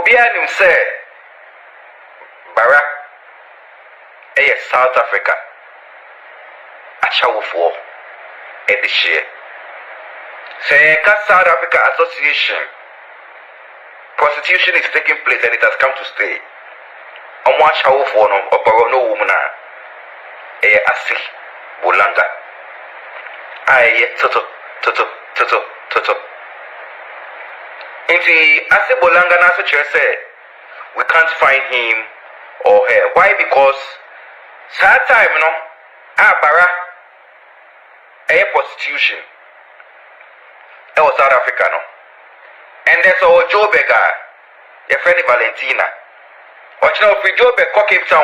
Obianim say Bara South Africa Achawofo Edishie. Say South Africa Association prostitution is taking place and it has come to stay. Achawofo no Obaro no woman Asi Bolanga. Toto. Inti Asi Bolanga na so say we can't find him or her. Why? Because that time no Bara prostitution. It was South Africa no. And there's a Joe Beggar, your friend Valentina. Original of Joe Beggar Cape Town,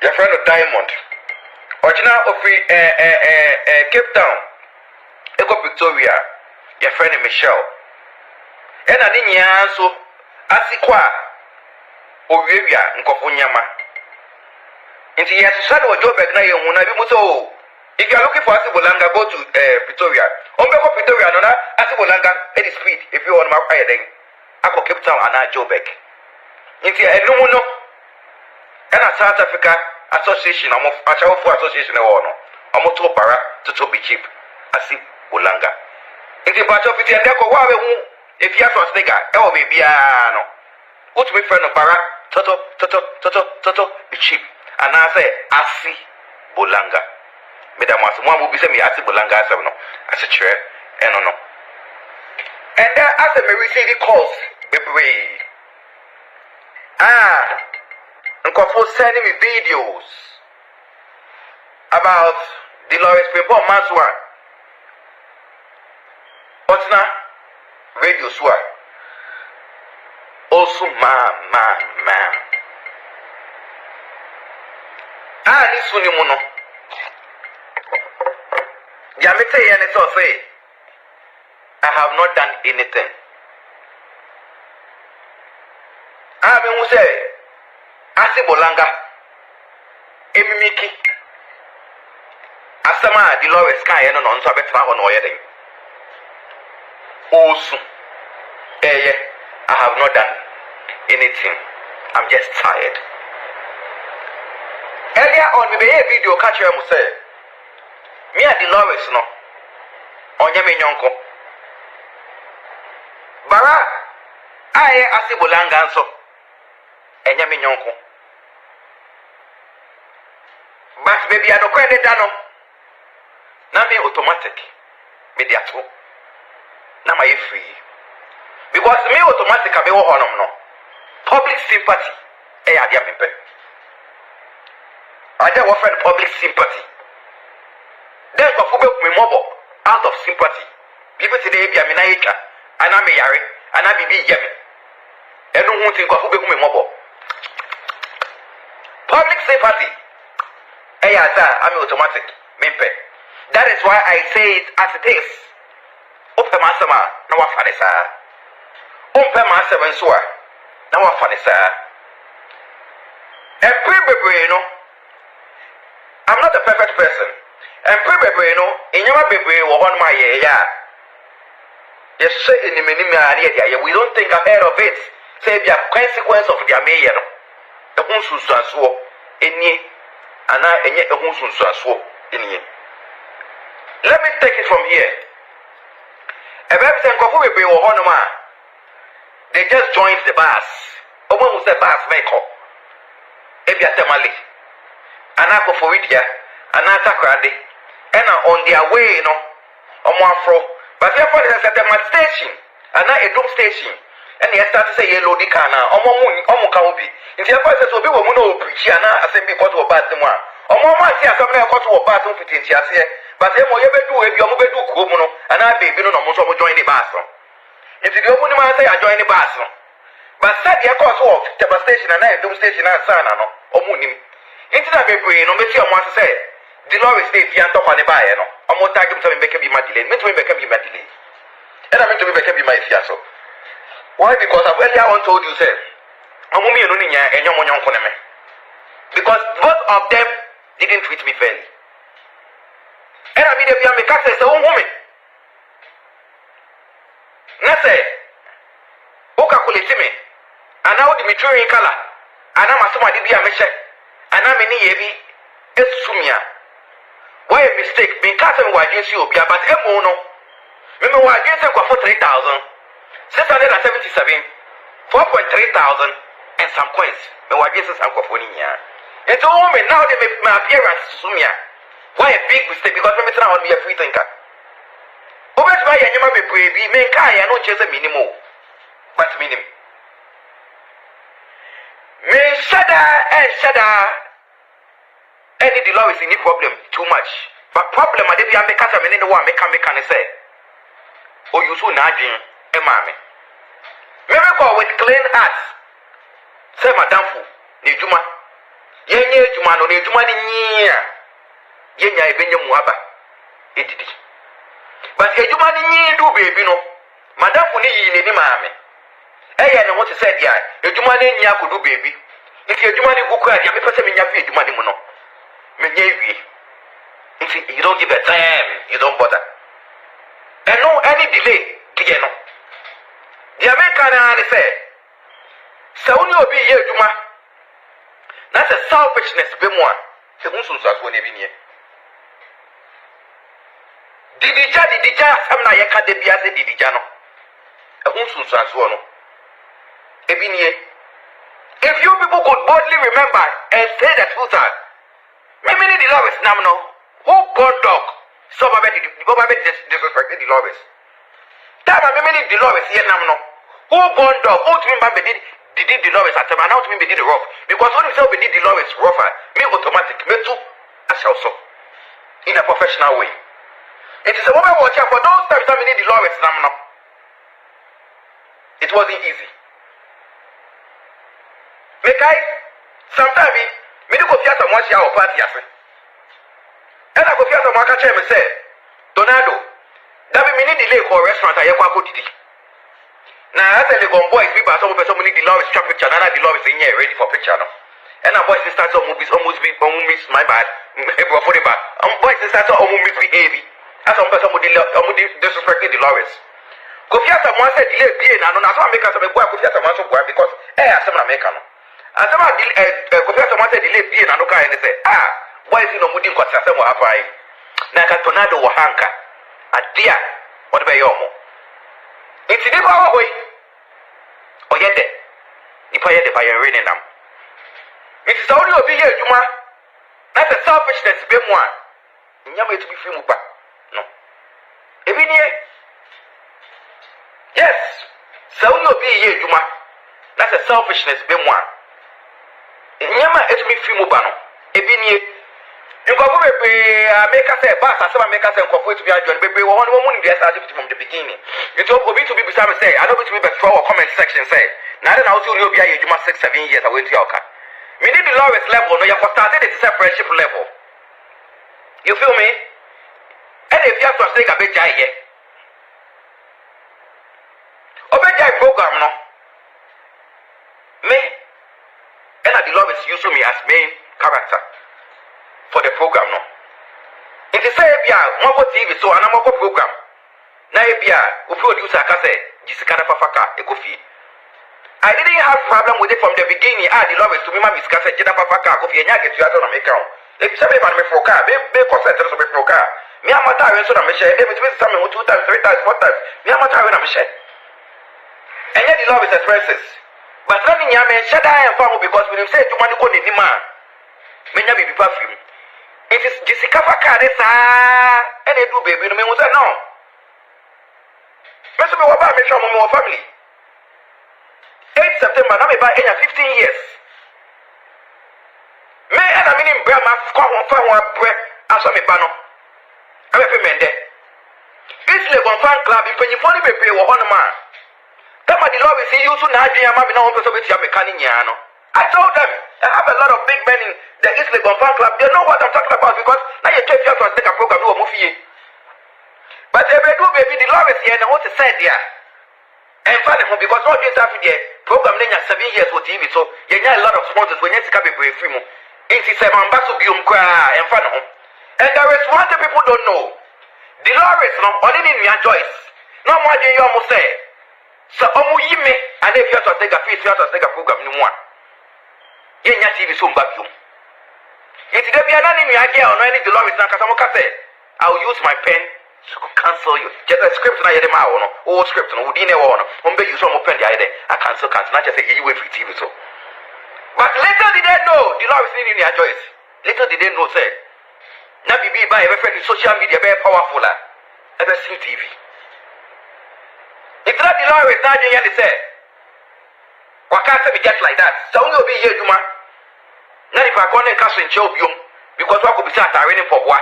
your friend of Diamond. Original of Cape Town, Eco Victoria, your friend Michelle. And I didn't so Asikwa Ovia Nkofonyama. Into yes, shadow of Joe Beggar, you will not be so. If you are looking for Asibolanga, go to Pretoria. Ombeko Pretoria, no, Asibolanga, any speed. If you want my fire, then I go Cape Town and I Joburg. Into a no, and a South Africa Association, I'm of Achawofo Association, or no, I'm of Bara to be cheap. Asibolanga. Into part of it, and they go, if you have a snigger, oh, maybe, no. What's my friend of Bara? Toto, be cheap. And I say, Asibolanga. Madam was one will be semi Asibolanga as a chair, and no. And there as a Mary City calls, baby. And for sending me videos about Dolores People Maswa. What's now? Radio Swar. Also, man. This one you know. Yamete Yaneso say, I have not done anything. I mean, say, Asibolanga, Emimiki, Asama, Dolores Sky, and on Sabbath on Oyeding. Also, I have not done anything. I'm just tired. Earlier on, we made a video catcher who said, me and Dolores no onye me nyonko Bara aye Asibolanga nso enye me nyonko but baby I don't kwende dano na me automatic me dey ato na my free because me automatic abe wo honom no public sympathy ade ampe I just offer public sympathy. Then for me mobile out of sympathy. People today be a minaika, and I'm a yari, and I be yemi. And no one think of me mobile. Public sympathy. I'm automatic. Mimpe. That is why I say it as it is. Open masama, no one fanisa. Open masama and swear, no one fanisa. And pre-baby, you know, I'm not a perfect person. And probably, you know, in your baby, or on my yeah. Yes, say in the minimum area, we don't think ahead of it. Say the consequence of their mayor. The Hunsus are so in ye, and I and yet the Hunsus are so in ye. Let me take it from here. A everything of baby or Honoma. They just joined the bus. Or when was the bus maker? If you're Tamale, and I go for it here, and I take and on their way, you know, on one fro. But therefore, there's a demonstration, and not a doom station. And they start to say, yellow dicana, Omokaobi. If your voice will be woman or preacher, I say, because of bad one. Or more, I see a family of what will pass on 15 years here. But then, whatever do, if you do Kumono, and I be no more join the bathroom. If you open my say, I join the bathroom. But said the course of devastation and I doom station and Sana, or Munim. Into that baby, no matter what to say. Dolores Day, if you talk on the buyer, no. I'm more talking to make me my delay. Meant to make me my delay. And I meant to make me my fiaso. Why? Because I've earlier on told you, sir. I'm only and you're on me. Because both of them didn't treat me fairly. And I mean, if you are a woman. Nase, Oka Kulitime, And now the maturing color. And I'm a somebody be a measure. And I'm in heavy esumia. Why a mistake? Being cast and why against you, but a mono. Remember why against them for 3,677, 4,300 and some coins. No, I guess some for year. And so women now they make my appearance sumia. Why a big mistake? Because I'm not be a free thinker. Over my animal be brave, make I don't chase a minimum. But minimum. May shada. Any law is in the problem too much. But problem I didn't make us a minute one make a say. Oh, you so nagin, a mammy. Miracle with clean hearts. Say, Madame Fu, Nijuma. Yenye Juma no Nijuma ni Yenya Ebenya Muaba. It did. But a Juma ni do baby no. Madame Fu ni mammy. And what you said, yeah, a Jumani could do baby. If you're Jumani who cried, you may pass him in your feet, Jumani Mono. Maybe. If you don't give a damn, you don't bother. And no any delay, Diano. The American say, so you be here, Juma. That's a selfishness, Bemois. The Muslims as one even here. Did the judge, some Nayaka de Biase di Dijano? A Muslims as one. If you people could boldly remember and say the truth, maybe the Lord Namno, who born dog, some of it disrespected the Lord. Time I mean the Lord here Namno, who born dog, who remember did the Lord at the man out me did the rough, because when himself did the Lord rougher, me automatic, me too, as also, in a professional way. It is a woman watcher for those times I mean the Lord Namno. It wasn't easy. Mekai, sometimes me go fiat some one share party afi. And I go fiat some waka me say, Donado, that be me need delay for restaurant I yakwa go didi. Now as the gon boys people some person need the law is trap picture, na the law is in here ready for picture now. And our boys start some movies almost my bad. For the bad. Boys start some movies be heavy. As some person would disrespect the law is. Go fiat some one say delay be na no na so make us boy go fiat some one so boy because some American. And some someone said delay being and look and say, boys in a mooding because some were Appiah. Naka tornado or hanka. A dear, what about your mo? It's in the power way. Oh, yet, if I had the fire raining them. It is only a year, Juma. That's a selfishness, Bemois. And you're to be filmed back. No. Even here, yes, so only a year, Juma. That's a selfishness, Bemois. Nyama etumi fi mu ba no ebi nie nkofo bebe make us say bass asema make us nkofo etumi adwo bebe wo hono mu ni dey start from the beginning it obi to be beside me say I don't be to be for comment section say na dey na wo uri obi aye juma 6-7 years away to your car me need the lowest level no you started it is a friendship level you feel me and if you have to say ga be jai ye obejai program no me and the Lord is using me as main character for the program. No, it is say, one TV, so an amoko program. Naibia, who producer, I say, Jessica Fafaka, a coffee. I didn't have problem with it from the beginning. The Lord is to me, my discuss Jessica Fafaka, coffee, and I get you out on a account. If somebody man me for car, be concerned to be for car. Me, I'm a tire, so I'm a share. If it's with someone 2 times, 3 times, 4 times, me, I'm a tire, I'm a share. And yet the Lord is expresses. But running Yame, shut I am found because when you say to money go in the man, may never be perfume. It is Jessica Faka, and they do baby, no man no. Mr. Waba, make sure more family. 8 September, now by 15 years. May and I mean in Brahma, for one breath, as a bano. I recommend it. It's like one fan club, if you want to be or one man. The Lord is you soon had your mammy no person with your mechanic. I told them I have a lot of big men in the East Legon fan club. They know what I'm talking about because now you take your take a program no movie. But they do baby the Lord is here and what to say there. And funny because all this after the program then 7 years for TV, so you get a lot of sponsors when you can be brave free. It's 7 back to Bium and fun. And there is one thing people don't know. The Lord is not only in your choice. No more than you almost say. So omu yime and if you have to take a face, you have to take a program in one. Yen ya TV so mbabio. If there be an enemy again or any Dolores Nakasamoka say, I'll use my pen to cancel you. Just a script na yede ma wono, o script no wudi ne wono. Ombe you so mo pen dia yede. I cancel not just say you wait for TV so. But little did they know Dolores in their choice. Little did they know say. Na bibi ba e be social media very powerful la. Ever seen TV. It's not Dolores na je yan say. Wakase be just like that. So we be here juma. Na if I go and cash in chobium because what could be sat reading for what?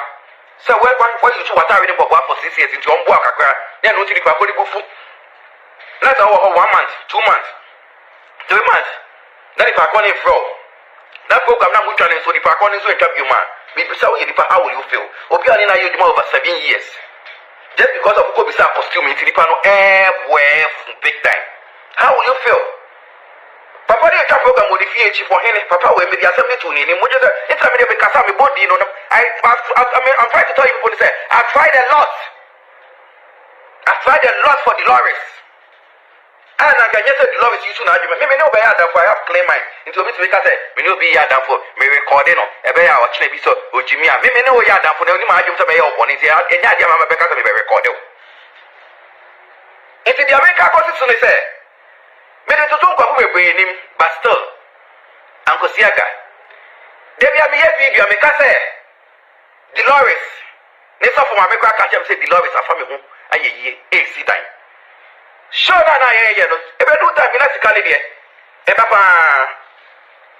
So why you two water reading for what for 6 years into on board kakra? Then no tiri pa ko di bufu. Let's our 1 month, 2 months, 3 months. Then if I go in from that program na mutual so the pa ko so interview man. Me be say how will you feel? Obi ani na you over 7 years. Just because of ko be say costume into the pa no big time. How will you feel? Papa dey try program modify for him. Papa we me dey assembly to ni mo just it's me dey because me body no I'm trying to tell you people say I tried a lot. I tried a lot for Dolores. And I can just say Dolores you na argument. Me no be here for I have claim mine. Into me to make say me no be here for me recording no. E be here watch na bi so ojimi a me no here for na oni ma argument say be here upon it. Enya dia ma be ka say me be recording. Into the America constitution say me dey to kwa me him, but still Uncle Siaga Debbie me video me ka say Dolores nessa for my make catch am say Dolores afa me ho ayeye AC dan show na ye no e be do time na sikale de e papa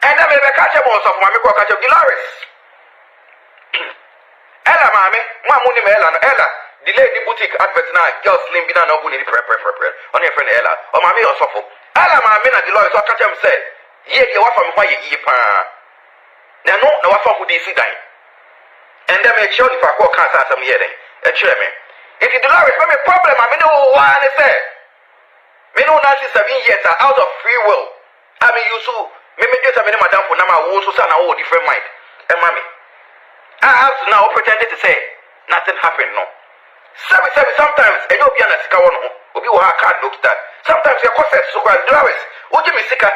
and me be catch am so for my make catch am Dolores ela mama mo amuni me ela no ela delay the boutique advert na girl slim bi na no bu ni pre on your friend ela o mama yo sofo ala ma me na Dolores o catch am say ye wa fa me ho ye pa na no na wa fa ho dey si dan and dem e show the fa ko kan sa sam ye den e chere me if Dolores me problem me no one say me no na 7 years out of free will I mean you so me just me madam for na ma wo so sa na wo different mind e mami I have to now pretend to say nothing happened no sometimes and you be na sika wono obi wo ha card look that sometimes your concept so called Dolores oji mi sika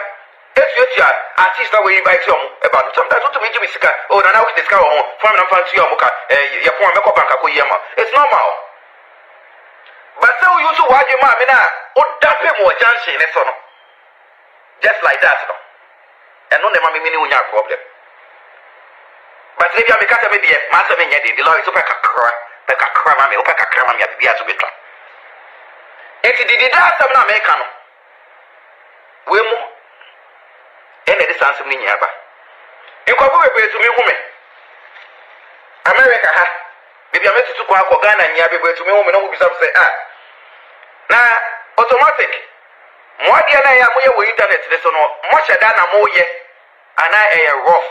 etia artist that we invite you about sometimes oji mi sika oh na we discuss on from na fancy you ka ya pon me ko banka ko yema it's normal but so you so waje ma me na o dape mo junction ne so no just like that no and no never me ni unya problem but if you make us be there ma se me nya de Dolores so kakra ma me o kakra ma me bia so betwa enti didi da asem na America no we mu ene de sansem ni nyaba enkwabo bebe to me hu me America ha bibia metutu kwa akọ Ghana nya bebe to me hu me no bi say na automatic mo ade na ya mo ye wo internet de so no mo hyeda na mo ye ana e rough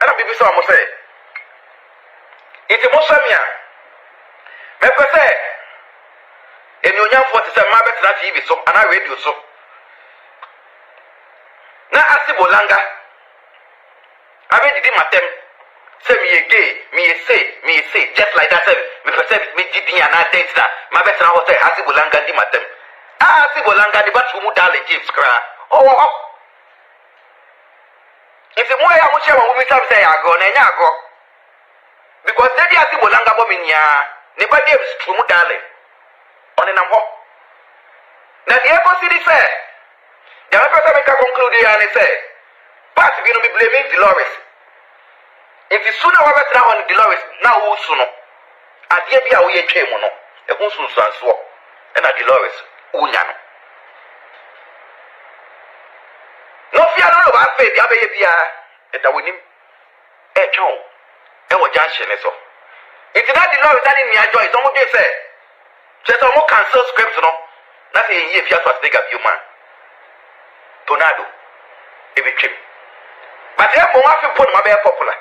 ana bibi so mo say iti mo samia me pese eni onya forty say ma betra TV so ana radio so na asibolanga abe didi matem say me gay me say just like that say me pese me didi ana date that ma betra ho say asibolanga di matem asibolanga di batu mu dale James kra oh if mo ya mo share mo mi say ago na nya ago because they asibolanga bo me nya ne ba James mu dale on in ho na the echo city say the person make a conclude here and say but we no be blaming Dolores if you sooner we better on Dolores now who suno adie bia wo ye twem no e hu sunsu anso e na Dolores unya no fia no ba fe bia be ye bia e da wonim e twon e wo junction so it na Dolores that in your joy so mo dey say just mo cancel script no na say ye fia to asega bi man tornado e be twem but e mo afi pon ma be popular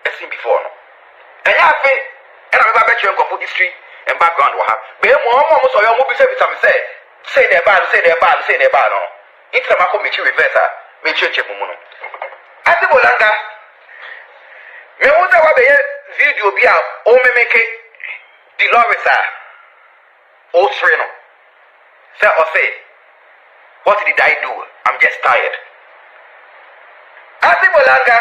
as seen before no and ya afi e na me ba be twem ko history and background wa ha be mo so yo mo bi say say the bad no it na ma ko me chi reverse me chi mu no ati bolanga me wo za wa be video bi a o me make Dolores o sre no Say or say, what did I do? I'm just tired. Asi Bolanga.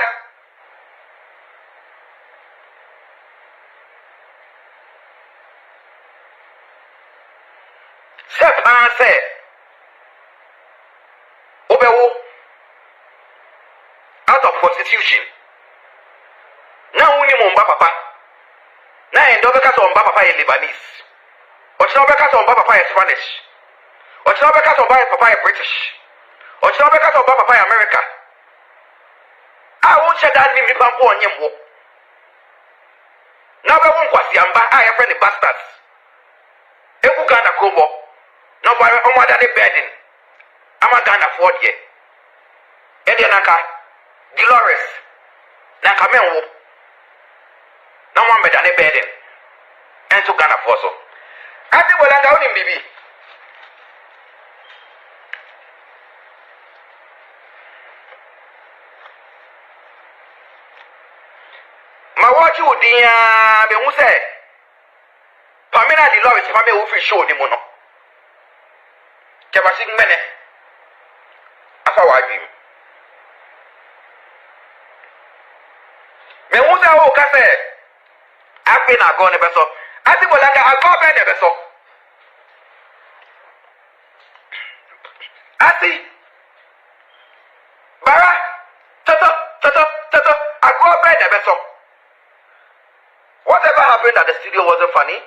Say, Obewo, out of prostitution. Now only Mumba Papa. Now in Dobeka on Papa is Lebanese. Or Snobeka on Papa is Spanish. Or Snobeka on Papa is British. Or Snobeka on Papa is America. I won't shut down the Pampo on Yembo. Now I won't quasi Amba, I have any bastards. Ebugana Kobo. No, but I'm not a bedding. I'm a Ghana Ford ye. Edianaka, Dolores, Nakamenwo. No one better than a bedding. And to Ghana Fosso. I think what I'm down in Bibi. My watch you, dear, be who say. Pamela Dolores, Pamela will show the mono. Kevasing mene. Afa wa dream. Me who say o ka say Appiah na go ne beso. Ati Bolanga ago be ne beso. Ati Bara toto ago be ne beso. Whatever happened at the studio wasn't funny.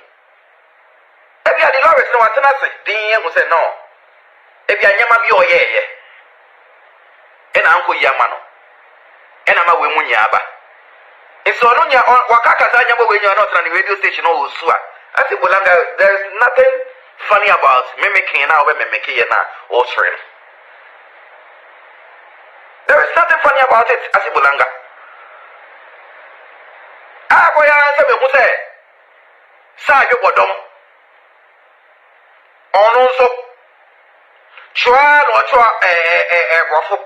Appiah the Lawrence no watena say. Din who say no. Appiah nyama bi oyeye. Ena anko yama no. Ena ma we munya aba. So no nya wakaka za nyama we nya not on the radio station or usua. I say Bolanga, there is nothing funny about mimicking now when mimicking na or train. There is nothing funny about it, I say Bolanga. Ah boy answer me who say sa yo bodom. Ono so chwa no chwa brofo.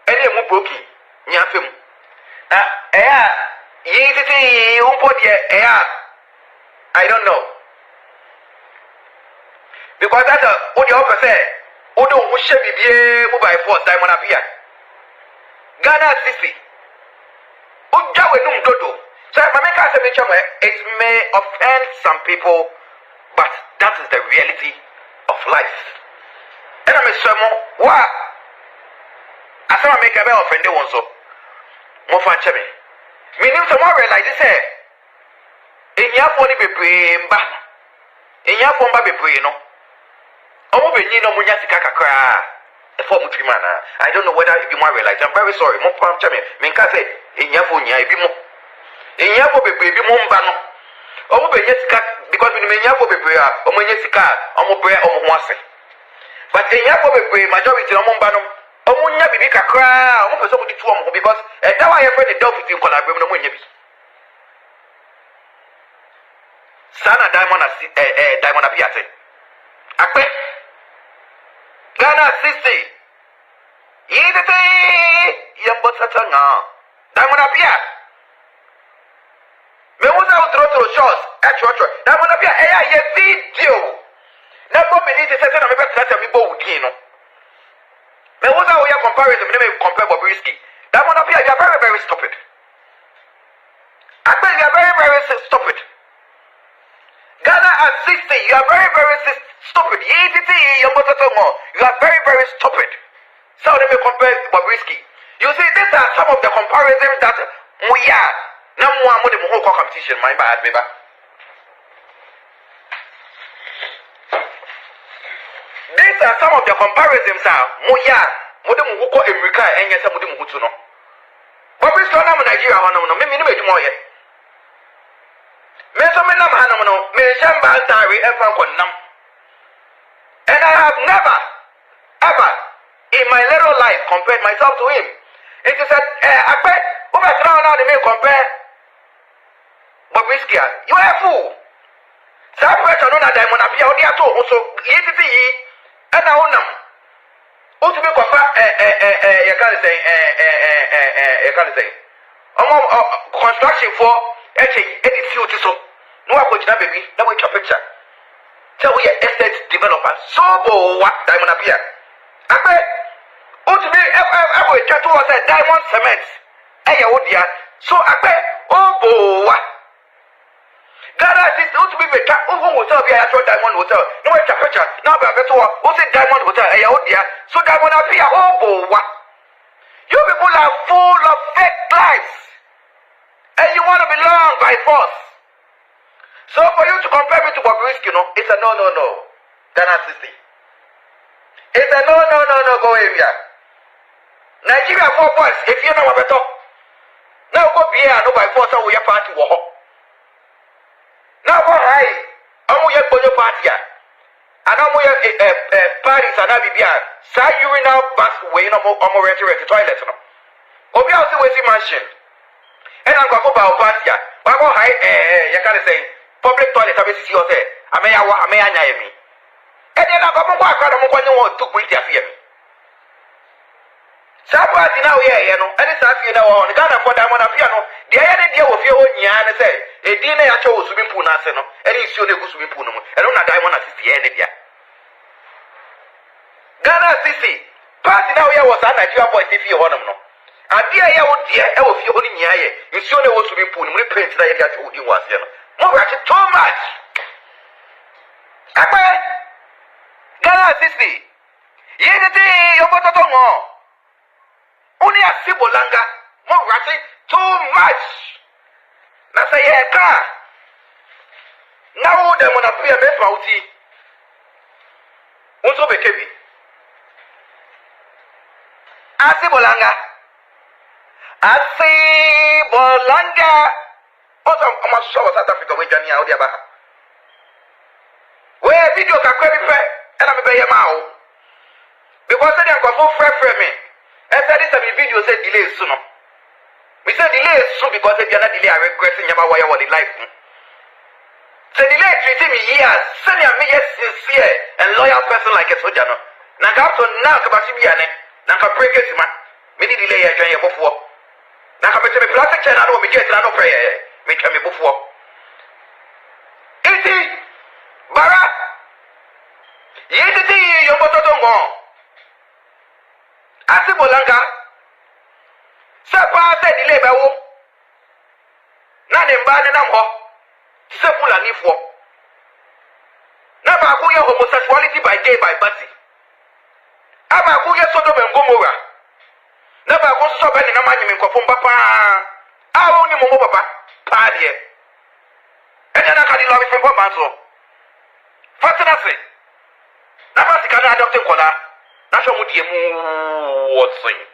Ene mu broki nya fem. I don't know. Because that's what the officer said. Odo Wushe Bibie mobile force Diamond Appiah. Ghana City. Ujawe num dodo. So it may offend some people, but that is the reality of life. And I'm a sermon. What? I saw make a bell offended one so. Mofan cheme. Meaning tomorrow like this eh. Enya phone be mba. Enya phone ba be no. Omo be nyi no munya sika kakra. E for mutrima na. I don't know whether it be more realize. I'm very sorry. Mofan cheme. Me nka say enya phone nya e bi mo. Enya phone be mo mba no. Omo be nya sika because me enya phone be omo nya sika omo bre omo ho ase. But enya phone be majority omo mba no. Omunya bibi kakra omo pese mo di tu omo because that why your friend the Delphi team collaborate no munya bi sana Diamond Appiah te akpe Ghana 60 yidete yambo tatanga Diamond Appiah me wuza utro shots atro Diamond Appiah ye video na bo me ni se na me betra se mi bo wudi no. Me who's how you comparison? Me compare Bobrisky. That one up here, you are very, very stupid. I think you are very, very stupid. Ghana at 60, you are very, very stupid. You are very, very stupid. So let me compare Bobrisky. You see, these are some of the comparisons that we are. Now, more than whole competition, my bad, baby. These are some of the comparisons are Moya, Modem Wuko America, and yes, Modem Hutuno. But we saw them in Nigeria, maybe more yet. Mesomenam Hanamono, Meshamba Tari, and Franconam. And I have never, ever in my little life compared myself to him. It is said, I bet, over thrown out the may compare Bobrisky. You are a fool. Separation on a Diamond Appiah, only at all, so easy. And I own them. What to be you can't say. Construction for any future. So, no, I put that baby. Now we picture. Tell we estate developer. So what diamond appear. I bet I chat was a diamond cement. Dear. So I bet what Ghana is not to be a hotel, be a diamond hotel. No, it's a picture. Now, what's a diamond hotel? Dear. So diamond appear. What? You people are full of fake lives. And you want to belong by force. So for you to compare me to Bobrisky, it's a no. Ghana system. It's a no, go area. Nigeria 4 boys, if you know what better. Now go be here, no by force, or we are party war. Now go high. I'm your Bono party. And I'm your Paris and Abibia. Say urinal bus way no more to toilet. Obi also was mansion. And I'm going to go party. But go high, you can't say public toilet services you say. I may me. And then I'm going to walk out of one to quit your fear. Sapati now, and it's asking now on Ghana for that one of piano. The idea of your own yan say, a dinner I chose swimming pool, and it's your swimming pool, and on a diamond assist the end. Ghana City, party now here was a Nigeria boy if you want them. And dear, I will feel only near you. It's your swimming pool, repaint that you got to was here. More actually too much. Ghana City, you're not only a simple langa, more ratty, too much. Now say, yeah, car. Now, them when I pay a best mouthie. Also, be Kevin. I see Bolanga. Also, I'm a show of South Africa with Johnny out there. Where video can query fair, and I'm a bay mouth. Because they have got so fair for me. And that is a video said delay soon. We said delay soon because they are not delay. I requesting your wire or the life. So delay treating me years. Send me a sincere and loyal person like a soldier. Now, now, Kabasibiane. Now, break it, man. Many delay I join you before. Now, I'm a plastic chair. I don't get another prayer. Make me before. Easy, Bara. Yesterday, your mother don't go. Asi Bolanga. Sepa said the labor. None in Bani Namho. Sepula Nifo. Never go your homosexuality by gay by Batty. Aba go your Sodom and Gomorrah. Never go so bad in a man in Kofum Papa. I only Momo Papa. Paddy. And then I can love it from Pomanso. Fatinasi. Never see Canada Doctor Kola. That's what you what's saying.